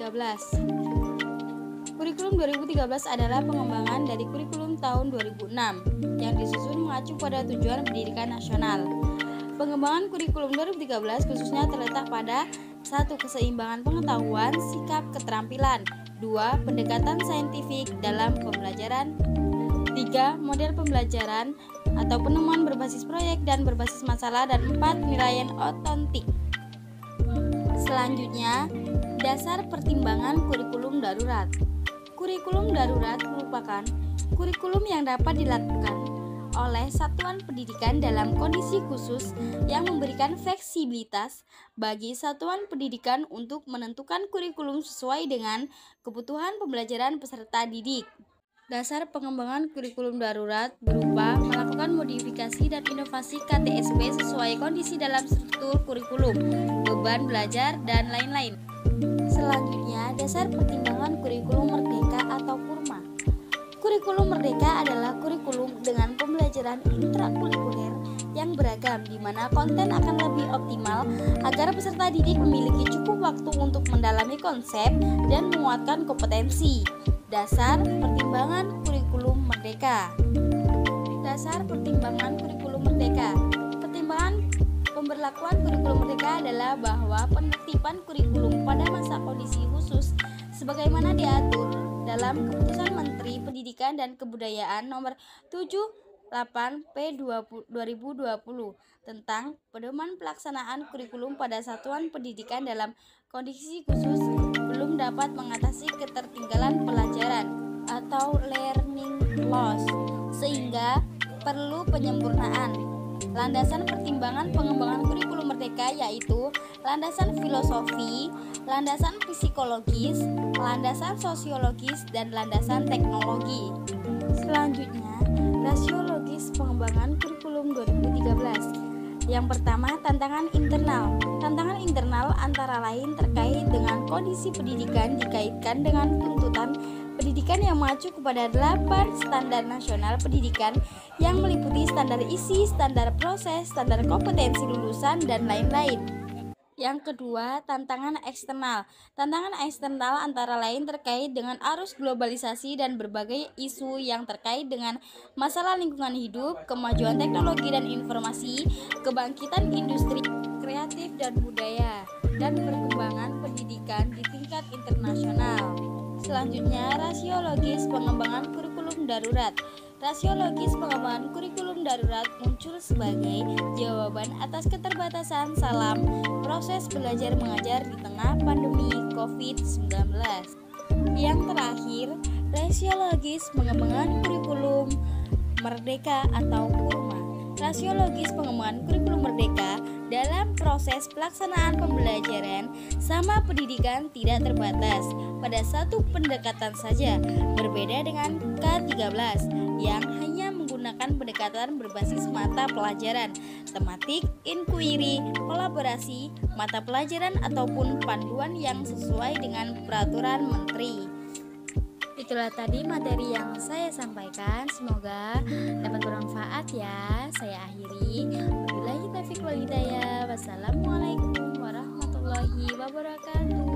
2013. Kurikulum 2013 adalah pengembangan dari kurikulum tahun 2006 yang disusun mengacu pada tujuan pendidikan nasional. Pengembangan kurikulum 2013 khususnya terletak pada 1. Keseimbangan pengetahuan, sikap, keterampilan. 2. Pendekatan saintifik dalam pembelajaran. 3. Model pembelajaran atau penemuan berbasis proyek dan berbasis masalah. Dan 4. Penilaian otentik. Selanjutnya, dasar pertimbangan kurikulum darurat. Kurikulum darurat merupakan kurikulum yang dapat dilakukan oleh satuan pendidikan dalam kondisi khusus yang memberikan fleksibilitas bagi satuan pendidikan untuk menentukan kurikulum sesuai dengan kebutuhan pembelajaran peserta didik. Dasar pengembangan kurikulum darurat berupa melakukan modifikasi dan inovasi KTSP sesuai kondisi dalam struktur kurikulum, beban belajar, dan lain-lain. Selanjutnya, dasar pertimbangan kurikulum merdeka atau kurma. Kurikulum merdeka adalah kurikulum dengan pembelajaran intrakurikuler yang beragam, di mana konten akan lebih optimal agar peserta didik memiliki cukup waktu untuk mendalami konsep dan menguatkan kompetensi. Dasar pertimbangan kurikulum merdeka. Dasar pertimbangan kurikulum merdeka. Pertimbangan pemberlakuan kurikulum merdeka adalah bahwa penertiban kurikulum pada masa kondisi khusus sebagaimana diatur dalam Keputusan Menteri Pendidikan dan Kebudayaan Nomor 78/P/2020 tentang pedoman pelaksanaan kurikulum pada satuan pendidikan dalam kondisi khusus belum dapat mengatasi ketertinggalan pelajaran atau learning loss, sehingga perlu penyempurnaan. Landasan pertimbangan pengembangan kurikulum merdeka yaitu landasan filosofi, landasan psikologis, landasan sosiologis, dan landasan teknologi. Selanjutnya, rasiologis pengembangan kurikulum 2013. Yang pertama, tantangan internal. Tantangan internal antara lain terkait dengan kondisi pendidikan dikaitkan dengan tuntutan pendidikan yang mengacu kepada 8 standar nasional pendidikan yang meliputi standar isi, standar proses, standar kompetensi lulusan, dan lain-lain. Yang kedua, tantangan eksternal. Tantangan eksternal antara lain terkait dengan arus globalisasi dan berbagai isu yang terkait dengan masalah lingkungan hidup, kemajuan teknologi dan informasi, kebangkitan industri kreatif dan budaya, dan perkembangan pendidikan di tingkat internasional. Selanjutnya, rasiologis pengembangan kurikulum darurat. Rasiologis pengembangan kurikulum darurat muncul sebagai jawaban atas keterbatasan salam proses belajar mengajar di tengah pandemi COVID-19. Yang terakhir, rasiologis pengembangan kurikulum merdeka atau kurma. Rasiologis pengembangan kurikulum merdeka dalam proses pelaksanaan pembelajaran sama pendidikan tidak terbatas pada satu pendekatan saja, berbeda dengan K13 yang hanya menggunakan pendekatan berbasis mata pelajaran, tematik, inquiry, kolaborasi, mata pelajaran ataupun panduan yang sesuai dengan peraturan menteri. Itulah tadi materi yang saya sampaikan, semoga dapat bermanfaat ya. Saya akhiri. Wabillahi taufiq wal hidayah. Wassalamualaikum warahmatullahi wabarakatuh.